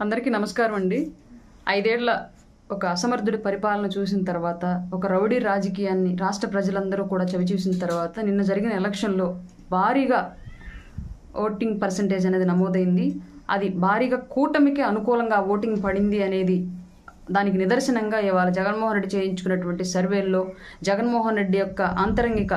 అందరికీ నమస్కారం అండి. 5 ఏళ్ల ఒక అసమర్థుడి పరిపాలన చూసిన తర్వాత, ఒక రౌడీ రాజకీయాన్ని రాష్ట్ర ప్రజలందరూ కూడా చవిచూసిన తర్వాత నిన్న జరిగిన ఎలక్షన్లో భారీగా ఓటింగ్ పర్సెంటేజ్ అనేది నమోదైంది. అది భారీగా కూటమికి అనుకూలంగా ఓటింగ్ పడింది అనేది దానికి నిదర్శనంగా ఇవాళ జగన్మోహన్ రెడ్డి చేయించుకున్నటువంటి సర్వేల్లో జగన్మోహన్ రెడ్డి యొక్క ఆంతరంగిక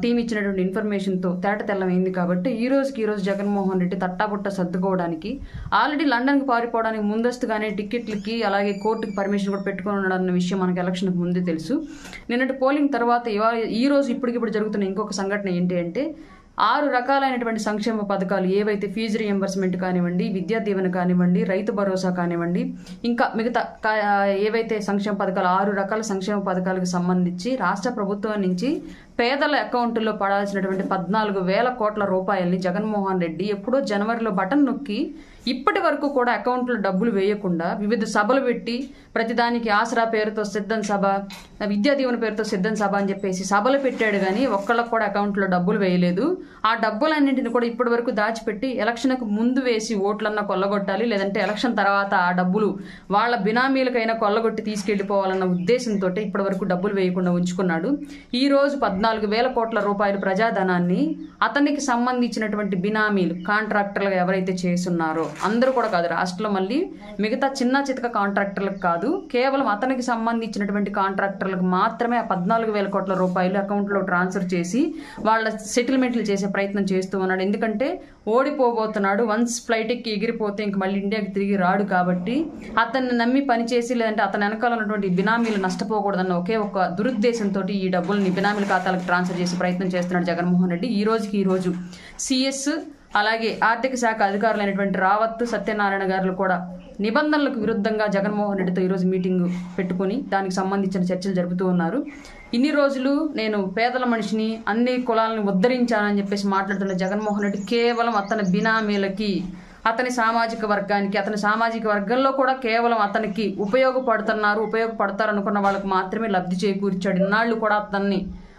టీం ఇచ్చినటువంటి ఇన్ఫర్మేషన్తో తేటతెల్లమైంది. కాబట్టి ఈ రోజు జగన్మోహన్ రెడ్డి తట్టాబుట్ట సర్దుకోవడానికి ఆల్రెడీ లండన్కి పారిపోవడానికి ముందస్తుగానే టికెట్లకి అలాగే కోర్టుకి పర్మిషన్ కూడా పెట్టుకుని ఉన్నాడన్న విషయం మనకు ఎలక్షన్కి ముందే తెలుసు. నిన్నటి పోలింగ్ తర్వాత ఈ రోజు ఇప్పటికిప్పుడు జరుగుతున్న ఇంకొక సంఘటన ఏంటి అంటే 6 రకాలైనటువంటి సంక్షేమ పథకాలు ఏవైతే ఫీజు రియంబర్స్మెంట్ కానివ్వండి, విద్యా దీవెన కానివ్వండి, రైతు భరోసా కానివ్వండి, ఇంకా మిగతా ఏవైతే సంక్షేమ పథకాలు 6 రకాల సంక్షేమ పథకాలకు సంబంధించి రాష్ట్ర ప్రభుత్వం నుంచి పేదల అకౌంట్లో పడాల్సినటువంటి 14,000 కోట్ల రూపాయలని జగన్మోహన్ రెడ్డి ఎప్పుడో జనవరిలో బటన్ నొక్కి ఇప్పటి వరకు కూడా అకౌంట్లో డబ్బులు వేయకుండా వివిధ సభలు పెట్టి ప్రతిదానికి ఆసరా పేరుతో సిద్ధం సభ, విద్యా దీవెన పేరుతో సిద్ధం సభ అని చెప్పేసి సభలు పెట్టాడు. కానీ ఒక్కళ్ళకు కూడా అకౌంట్లో డబ్బులు వేయలేదు. ఆ డబ్బులన్నింటిని కూడా ఇప్పటి వరకు దాచిపెట్టి ఎలక్షన్కు ముందు వేసి ఓట్లన్నా కొల్లగొట్టాలి, లేదంటే ఎలక్షన్ తర్వాత ఆ డబ్బులు వాళ్ళ బినామీలకైనా కొల్లగొట్టి తీసుకెళ్లిపోవాలన్న ఉద్దేశంతో ఇప్పటి వరకు డబ్బులు వేయకుండా ఉంచుకున్నాడు. ఈ రోజు 14,000 కోట్ల రూపాయల ప్రజాధనాన్ని అతనికి సంబంధించినటువంటి బినామీలు కాంట్రాక్టర్లు ఎవరైతే చేస్తున్నారో అందరూ కూడా కాదు, రాష్ట్రంలో మళ్ళీ మిగతా చిన్న చితక కాంట్రాక్టర్లకు కాదు, కేవలం అతనికి సంబంధించినటువంటి కాంట్రాక్టర్లకు మాత్రమే ఆ 14,000 కోట్ల రూపాయలు అకౌంట్లో ట్రాన్స్ఫర్ చేసి వాళ్ళ సెటిల్మెంట్లు చేసే ప్రయత్నం చేస్తూ ఉన్నాడు. ఎందుకంటే ఓడిపోబోతున్నాడు, వన్స్ ఫ్లైట్ ఎక్కి ఎగిరిపోతే ఇంక మళ్ళీ ఇండియాకి తిరిగి రాడు. కాబట్టి అతన్ని నమ్మి పనిచేసి లేదంటే అతని వెనకాల ఉన్నటువంటి బినామీలు నష్టపోకూడదన్న ఒకే ఒక దురుద్దేశంతో ఈ డబ్బుల్ని బినామీల ఖాతాలకు ట్రాన్స్ఫర్ చేసే ప్రయత్నం చేస్తున్నాడు జగన్మోహన్ రెడ్డి. ఈ రోజు సిఎస్ అలాగే ఆర్థిక శాఖ అధికారులైనటువంటి రావత్, సత్యనారాయణ గారు కూడా నిబంధనలకు విరుద్ధంగా జగన్మోహన్ రెడ్డితో ఈరోజు మీటింగ్ పెట్టుకుని దానికి సంబంధించిన చర్చలు జరుపుతూ ఉన్నారు. ఇన్ని రోజులు నేను పేదల మనిషిని, అన్ని కులాలను ఉద్ధరించానని చెప్పేసి మాట్లాడుతున్న జగన్మోహన్ రెడ్డి కేవలం అతని బినామీలకి, అతని సామాజిక వర్గానికి, అతని సామాజిక వర్గంలో కూడా కేవలం అతనికి ఉపయోగపడతారు అనుకున్న వాళ్ళకు మాత్రమే లబ్ధి చేకూర్చాడు. ఇన్నాళ్ళు కూడా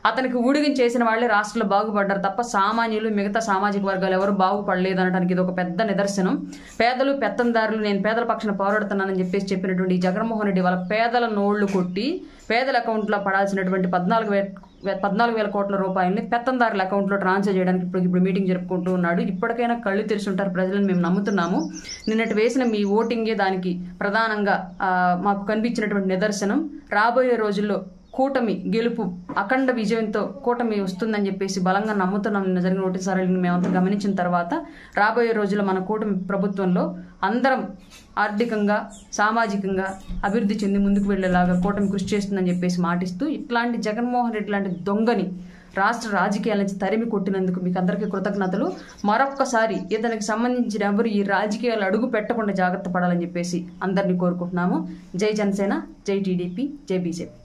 అతనికి ఊడిగం చేసిన వాళ్ళే రాష్ట్రంలో బాగుపడ్డారు తప్ప సామాన్యులు, మిగతా సామాజిక వర్గాలు ఎవరు బాగుపడలేదు అనడానికి ఇది ఒక పెద్ద నిదర్శనం. పేదలు పెత్తందారులు, నేను పేదల పక్షాన పోరాడుతున్నానని చెప్పినటువంటి జగన్మోహన్ రెడ్డి వాళ్ళ పేదల నోళ్లు కొట్టి పేదల అకౌంట్లో పడాల్సినటువంటి 14,000 కోట్ల రూపాయలని పెత్తందారుల అకౌంట్లో ట్రాన్స్ఫర్ చేయడానికి ఇప్పుడు మీటింగ్ జరుపుకుంటూ ఉన్నాడు. ఇప్పటికైనా కళ్ళు తెరిచుంటారు ప్రజలను మేము నమ్ముతున్నాము. నిన్నటి వేసిన మీ ఓటింగే దానికి ప్రధానంగా మాకు కనిపించినటువంటి నిదర్శనం. రాబోయే రోజుల్లో కూటమి గెలుపు, అఖండ విజయంతో కూటమి వస్తుందని చెప్పేసి బలంగా నమ్ముతున్నాం. నిన్న జరిగిన ఓటింగ్ సరళిని మేమంతా గమనించిన తర్వాత రాబోయే రోజుల్లో మన కూటమి ప్రభుత్వంలో అందరం ఆర్థికంగా, సామాజికంగా అభివృద్ధి చెంది ముందుకు వెళ్లేలాగా కూటమి కృషి చేస్తుందని చెప్పేసి మాటిస్తూ, ఇట్లాంటి జగన్మోహన్ రెడ్డి లాంటి దొంగని రాష్ట్ర రాజకీయాల నుంచి తరిమి కొట్టినందుకు మీకు అందరికీ కృతజ్ఞతలు. మరొక్కసారి ఇతనికి సంబంధించిన ఎవరు ఈ రాజకీయాలు అడుగు పెట్టకుండా జాగ్రత్త పడాలని చెప్పేసి అందరినీ కోరుకుంటున్నాము. జై జనసేన, జై టీడీపీ, జై బీజేపీ.